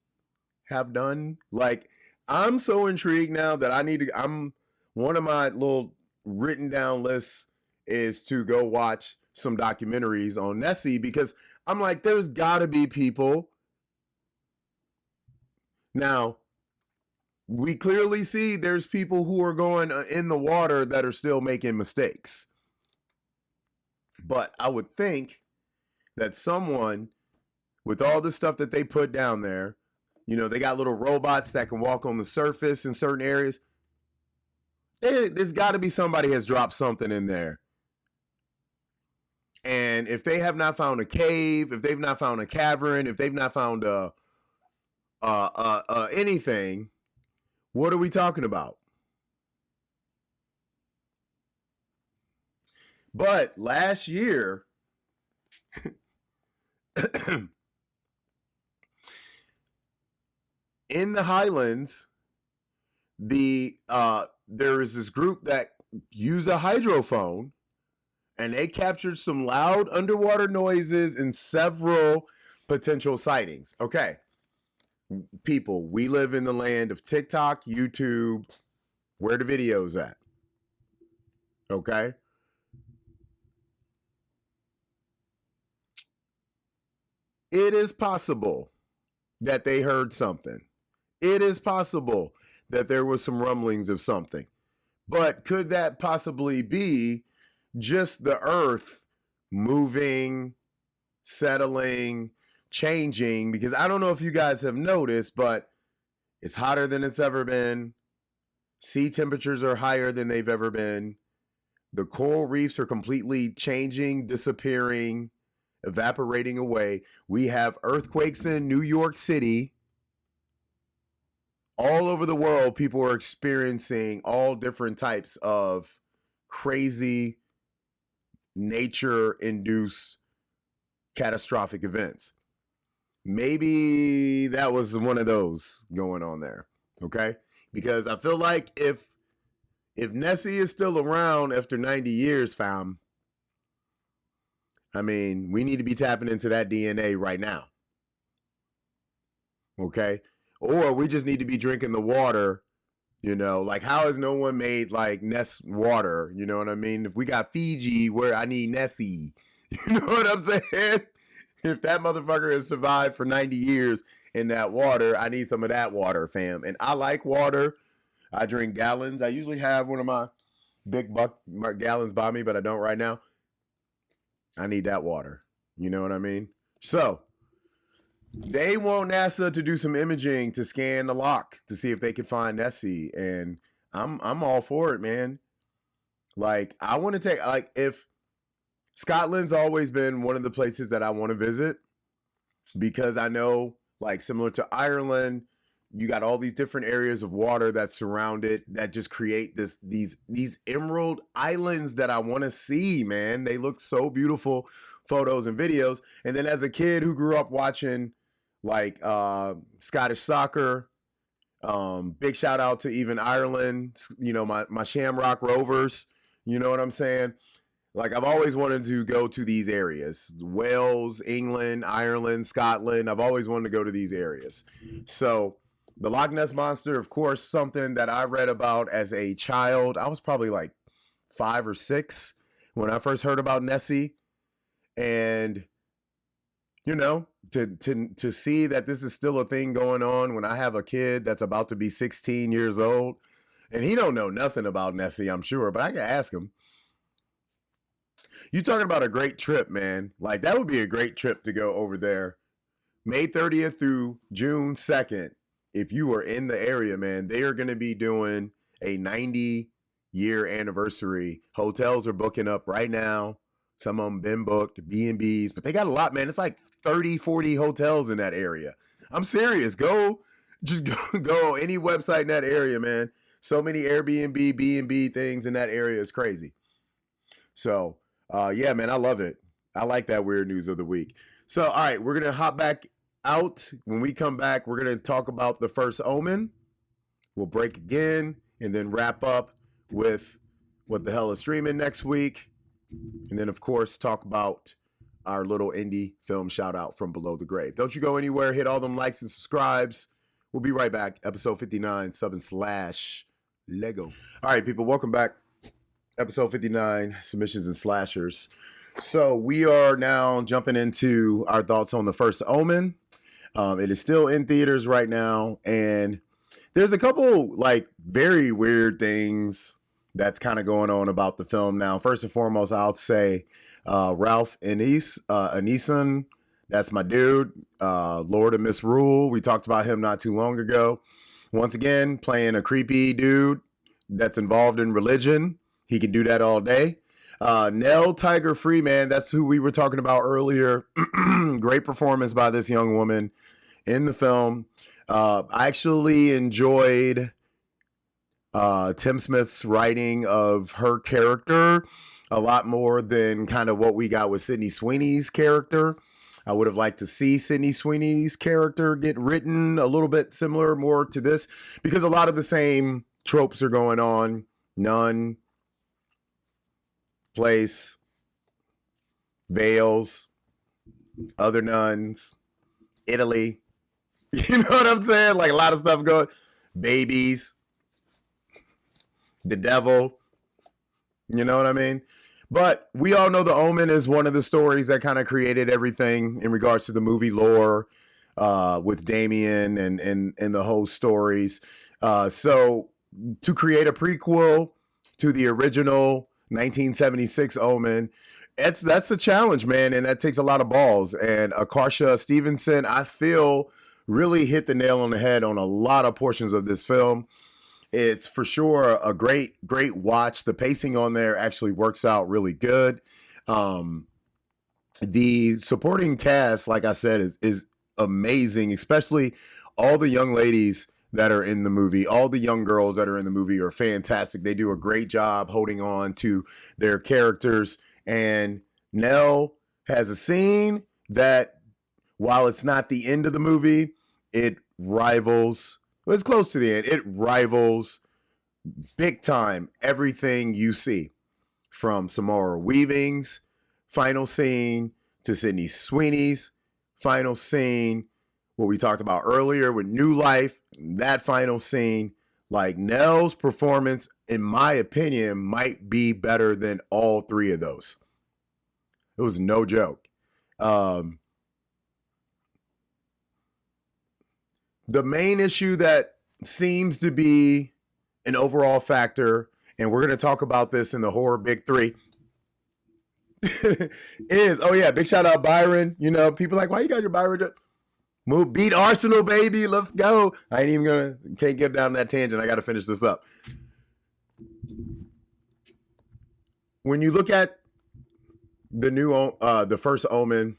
have done? Like, I'm so intrigued now that I'm one of my little written down lists is to go watch some documentaries on Nessie, because I'm like, there's gotta be people. Now, we clearly see there's people who are going in the water that are still making mistakes. But I would think that someone, with all the stuff that they put down there, you know, they got little robots that can walk on the surface in certain areas. There's got to be somebody has dropped something in there. And if they have not found a cave, if they've not found a cavern, if they've not found anything, what are we talking about? But last year, in the Highlands, the there is this group that use a hydrophone, and they captured some loud underwater noises and several potential sightings. Okay, people, we live in the land of TikTok, YouTube, where the videos at. Okay. It is possible that they heard something. It is possible that there was some rumblings of something. But could that possibly be just the earth moving, settling, changing? Because I don't know if you guys have noticed, but it's hotter than it's ever been. Sea temperatures are higher than they've ever been. The coral reefs are completely changing, disappearing, evaporating away. We have earthquakes in New York City. All over the world, people are experiencing all different types of crazy nature-induced catastrophic events. Maybe that was one of those going on there, okay? Because I feel like if Nessie is still around after 90 years, fam, I mean, we need to be tapping into that DNA right now, okay? Or we just need to be drinking the water, you know, like how has no one made like Ness water? You know what I mean? If we got Fiji, where I need Nessie, you know what I'm saying? If that motherfucker has survived for 90 years in that water, I need some of that water, fam. And I like water. I drink gallons. I usually have one of my big gallons by me, but I don't right now. I need that water. You know what I mean? So they want NASA to do some imaging to scan the Loch to see if they can find Nessie, and I'm all for it, man. Like I want to take if Scotland's always been one of the places that I want to visit because I know like similar to Ireland, you got all these different areas of water that surround it that just create these emerald islands that I want to see, man. They look so beautiful, photos and videos. And then as a kid who grew up watching like Scottish soccer, big shout out to even Ireland, you know, my Shamrock Rovers, you know what I'm saying? Like I've always wanted to go to these areas, Wales, England, Ireland, Scotland. I've always wanted to go to these areas. So the Loch Ness Monster, of course, something that I read about as a child. I was probably like 5 or 6 when I first heard about Nessie. And you know, to see that this is still a thing going on when I have a kid that's about to be 16 years old, and he don't know nothing about Nessie, I'm sure, but I can ask him. You talking about a great trip, man. Like that would be a great trip to go over there. May 30th through June 2nd. If you are in the area, man, they are going to be doing a 90-year anniversary. Hotels are booking up right now. Some of them been booked, B&Bs, but they got a lot, man. It's like 30, 40 hotels in that area. I'm serious. Just go any website in that area, man. So many Airbnb, B&B things in that area is crazy. So, yeah, man, I love it. I like that weird news of the week. So, all right, we're going to hop back out. When we come back, we're going to talk about the first Omen. We'll break again and then wrap up with what the hell is streaming next week. And then, of course, talk about our little indie film shout out from Below the Grave. Don't you go anywhere. Hit all them likes and subscribes. We'll be right back. Episode 59, sub and / Lego. All right, people, welcome back. Episode 59, submissions and slashers. So we are now jumping into our thoughts on the first Omen. It is still in theaters right now. And there's a couple like very weird things that's kind of going on about the film now. First and foremost, I'll say Ralph Ineson, that's my dude, Lord of Misrule. We talked about him not too long ago. Once again, playing a creepy dude that's involved in religion. He can do that all day. Nell Tiger Free, man, that's who we were talking about earlier. Great performance by this young woman in the film. I actually enjoyed Tim Smith's writing of her character a lot more than kind of what we got with Sydney Sweeney's character. I would have liked to see Sydney Sweeney's character get written a little bit similar, more to this, because a lot of the same tropes are going on. Nun, place, veils, other nuns, Italy. You know what I'm saying? Like a lot of stuff going. Babies, the devil. You know what I mean? But we all know The Omen is one of the stories that kind of created everything in regards to the movie lore with Damien and the whole stories. So to create a prequel to the original 1976 Omen, that's a challenge, man, and that takes a lot of balls. And Akarsha Stevenson, I feel, really hit the nail on the head on a lot of portions of this film. It's for sure a great watch. The pacing on there actually works out really good. The supporting cast, like I said, is amazing, especially all the young ladies that are in the movie. All the young girls that are in the movie are fantastic. They do a great job holding on to their characters. And Nell has a scene that, while it's not the end of the movie, it rivals, well, it's close to the end. It rivals big time everything you see, from Samara Weaving's final scene to Sydney Sweeney's final scene, what we talked about earlier with New Life, that final scene. Like, Nell's performance, in my opinion, might be better than all three of those. It was no joke. The main issue that seems to be an overall factor, and we're going to talk about this in the horror big three, is, oh yeah, big shout out Byron. You know, people like, why you got your Byron? Move, beat Arsenal, baby. Let's go. I ain't even can't get down that tangent. I got to finish this up. When you look at the first Omen,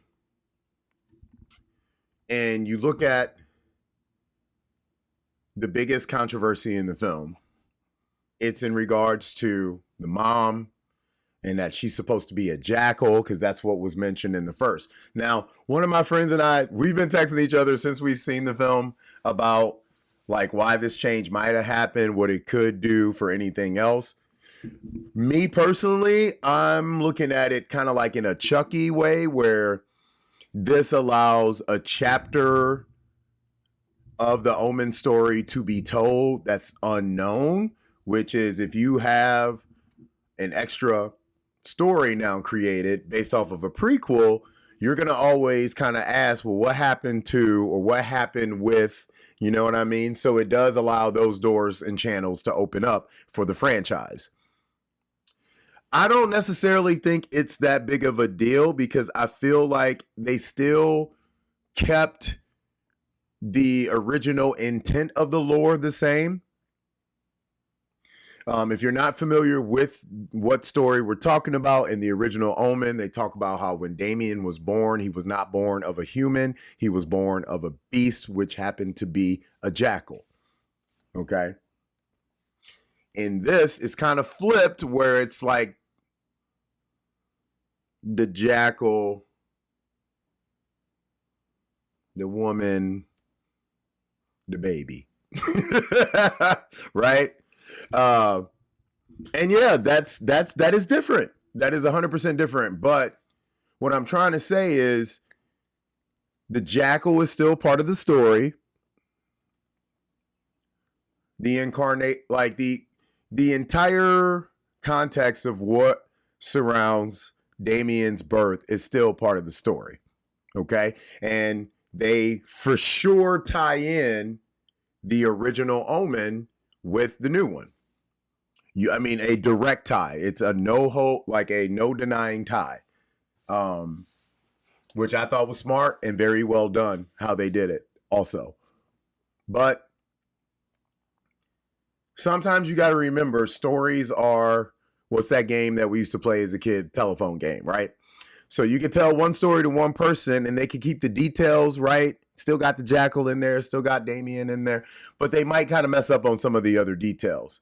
and you look at the biggest controversy in the film, it's in regards to the mom and that she's supposed to be a jackal, because that's what was mentioned in the first. Now, one of my friends and I, we've been texting each other since we've seen the film about like why this change might have happened, what it could do for anything else. Me personally, I'm looking at it kind of like in a Chucky way, where this allows a chapter of the Omen story to be told that's unknown, which is, if you have an extra story now created based off of a prequel, you're going to always kind of ask, well, what happened to, or what happened with, you know what I mean? So it does allow those doors and channels to open up for the franchise. I don't necessarily think it's that big of a deal, because I feel like they still kept the original intent of the lore the same. If you're not familiar with what story we're talking about, in the original Omen, they talk about how when Damien was born, he was not born of a human. He was born of a beast, which happened to be a jackal. Okay. In this, it's kind of flipped, where it's like the jackal, the woman, the baby. Right? And yeah, that is different. That is 100% different. But what I'm trying to say is, the jackal is still part of the story. The entire context of what surrounds Damien's birth is still part of the story. Okay? And they for sure tie in the original Omen with the new one. A direct tie. It's a no denying tie. Which I thought was smart and very well done how they did it also. But sometimes you got to remember, stories are, what's that game that we used to play as a kid? Telephone game, right? So you can tell one story to one person and they can keep the details right. Still got the jackal in there, still got Damien in there, but they might kind of mess up on some of the other details.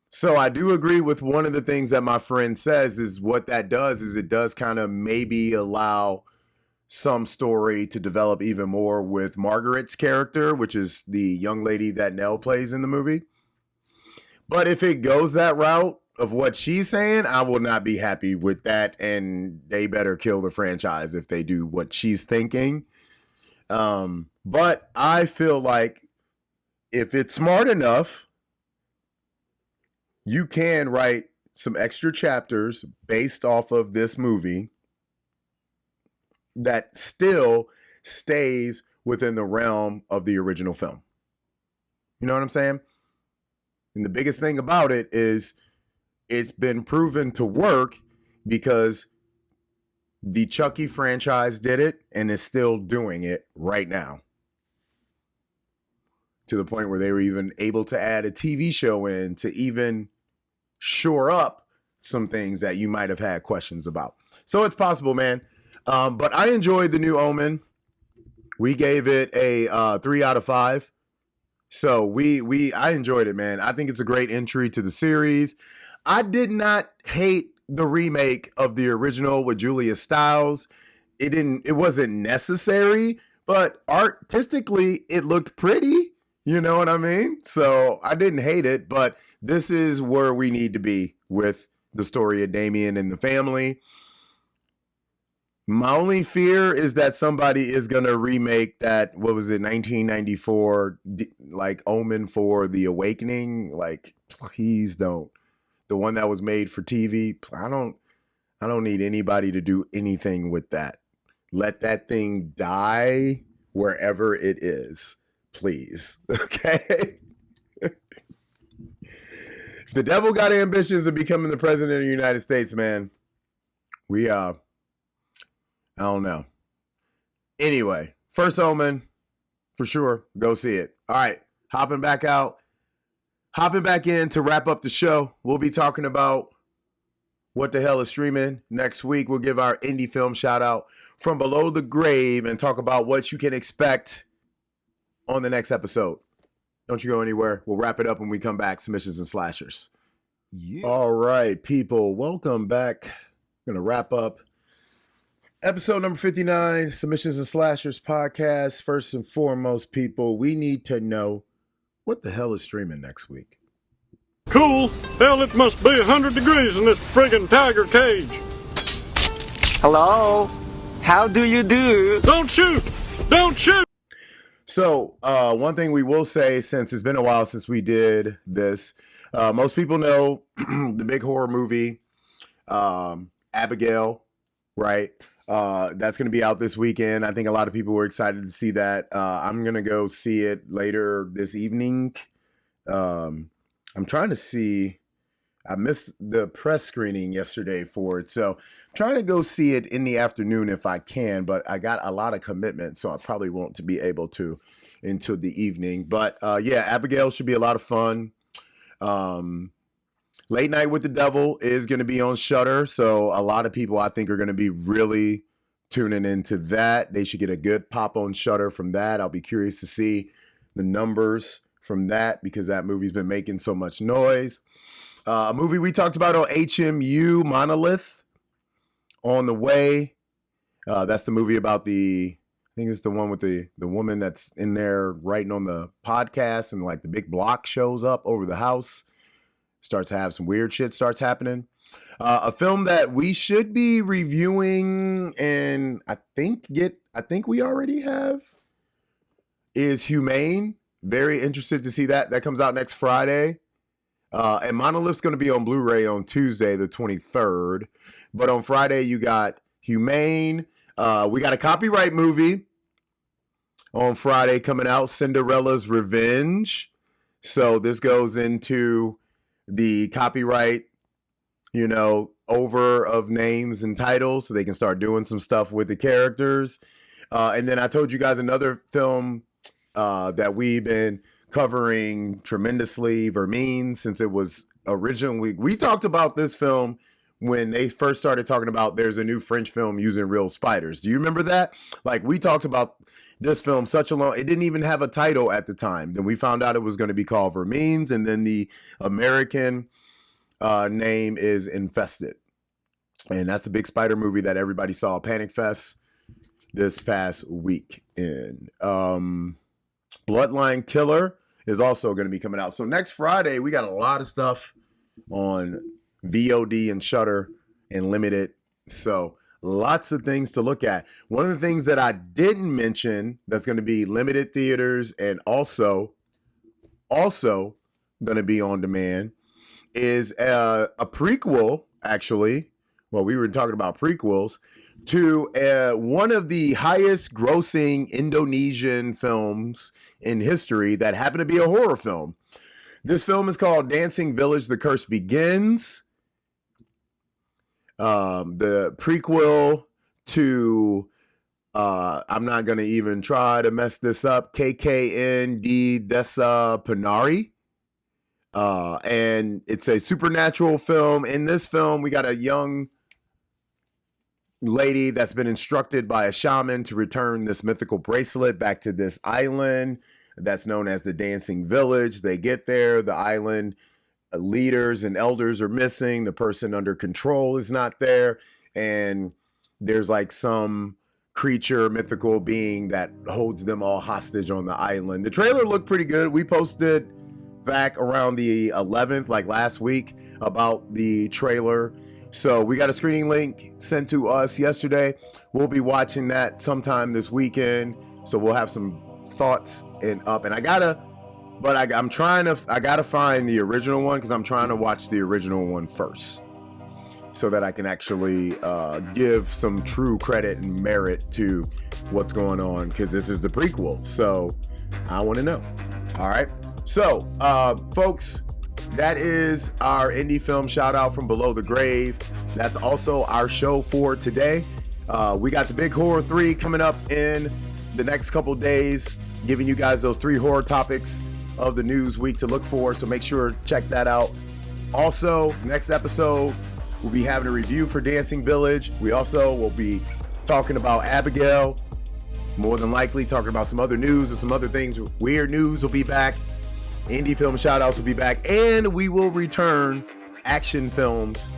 So I do agree with one of the things that my friend says, is what that does is it does kind of maybe allow some story to develop even more with Margaret's character, which is the young lady that Nell plays in the movie. But if it goes that route of what she's saying, I will not be happy with that, and they better kill the franchise if they do what she's thinking. But I feel like if it's smart enough, you can write some extra chapters based off of this movie that still stays within the realm of the original film. You know what I'm saying? And the biggest thing about it is it's been proven to work because the Chucky franchise did it and is still doing it right now. To the point where they were even able to add a TV show in to even shore up some things that you might have had questions about. So it's possible, man. But I enjoyed the new Omen. We gave it a 3 out of 5. So I enjoyed it, man. I think it's a great entry to the series. I did not hate the remake of the original with Julia Stiles. It wasn't necessary, but artistically it looked pretty. You know what I mean? So I didn't hate it, but this is where we need to be with the story of Damien and the family. My only fear is that somebody is going to remake that, 1994, like Omen for The Awakening. Like, please don't. The one that was made for TV. I don't need anybody to do anything with that. Let that thing die wherever it is, please. Okay? If the devil got ambitions of becoming the president of the United States, man, I don't know. Anyway, first Omen, for sure. Go see it. All right, hopping back in to wrap up the show. We'll be talking about what the hell is streaming next week. We'll give our indie film shout out from below the grave and talk about what you can expect on the next episode. Don't you go anywhere. We'll wrap it up when we come back. Submissions and slashers. Yeah. All right, people. Welcome back. I'm going to wrap up episode number 59, Submissions and Slashers podcast. First and foremost, people, we need to know what the hell is streaming next week. Cool. Hell, it must be 100 degrees in this friggin' tiger cage. Hello? How do you do? Don't shoot! Don't shoot! So, one thing we will say, since it's been a while since we did this, most people know the big horror movie, Abigail, right? That's going to be out this weekend. I think a lot of people were excited to see that. I'm going to go see it later this evening. I'm trying to see, I missed the press screening yesterday for it. So I'm trying to go see it in the afternoon if I can, but I got a lot of commitments, so I probably won't be able to until the evening. But yeah, Abigail should be a lot of fun. Late Night with the Devil is going to be on Shudder, so a lot of people I think are going to be really tuning into that. They should get a good pop on Shudder from that. I'll be curious to see the numbers from that because that movie's been making so much noise. A movie we talked about on HMU, Monolith, on the way. That's the movie about I think it's the one with the woman that's in there writing on the podcast and like the big block shows up over the house. Starts to have some weird shit starts happening. A film that we should be reviewing and I think we already have is Humane. Very interested to see that. That comes out next Friday. And Monolith's going to be on Blu-ray on Tuesday, the 23rd. But on Friday, you got Humane. We got a copyright movie on Friday coming out, Cinderella's Revenge. So this goes into the copyright, over of names and titles so they can start doing some stuff with the characters. And then I told you guys another film that we've been covering tremendously, Vermine, since it was originally, we talked about this film when they first started talking about there's a new French film using real spiders. Do you remember that? Like, we talked about this film it didn't even have a title at the time. Then we found out it was going to be called Vermines, and then the American name is Infested. And that's the big spider movie that everybody saw, Panic Fest. this past weekend. Bloodline Killer is also going to be coming out. So next Friday, we got a lot of stuff on VOD and Shudder and Limited. So lots of things to look at. One of the things that I didn't mention that's going to be limited theaters and also going to be on demand is a prequel, actually. Well, we were talking about prequels to one of the highest grossing Indonesian films in history that happened to be a horror film. This film is called Dancing Village, The Curse Begins. The prequel to, I'm not going to even try to mess this up, KKN Desa Penari. And it's a supernatural film. In this film, we got a young lady that's been instructed by a shaman to return this mythical bracelet back to this island that's known as the Dancing Village. They get there, the island leaders and elders are missing, the person under control is not there, and there's like some creature, mythical being that holds them all hostage on the island. The trailer looked pretty good. We posted back around the 11th, like last week, about the trailer. So we got a screening link sent to us yesterday. We'll be watching that sometime this weekend. So we'll have some thoughts and I gotta find the original one because I'm trying to watch the original one first so that I can actually give some true credit and merit to what's going on, because this is the prequel. So I want to know. All right. So, folks, that is our indie film shout out from Below the Grave. That's also our show for today. We got the Big Horror 3 coming up in the next couple days, giving you guys those 3 horror topics of the news week to look for. So make sure to check that out. Also, next episode, we'll be having a review for Dancing Village. We also will be talking about Abigail, more than likely talking about some other news and some other things. Weird News will be back. Indie film shoutouts will be back, and we will return action films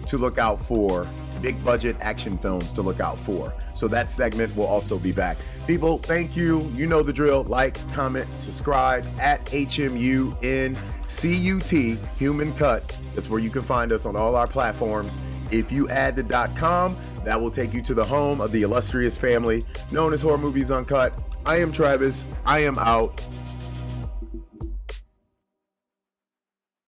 to look out for, big budget action films to look out for. So that segment will also be back. People, thank you. You know the drill. Like, comment, subscribe at HMUNCUT, Human Cut. That's where you can find us on all our platforms. If you add the .com, that will take you to the home of the illustrious family known as Horror Movies Uncut. I am Travis. I am out.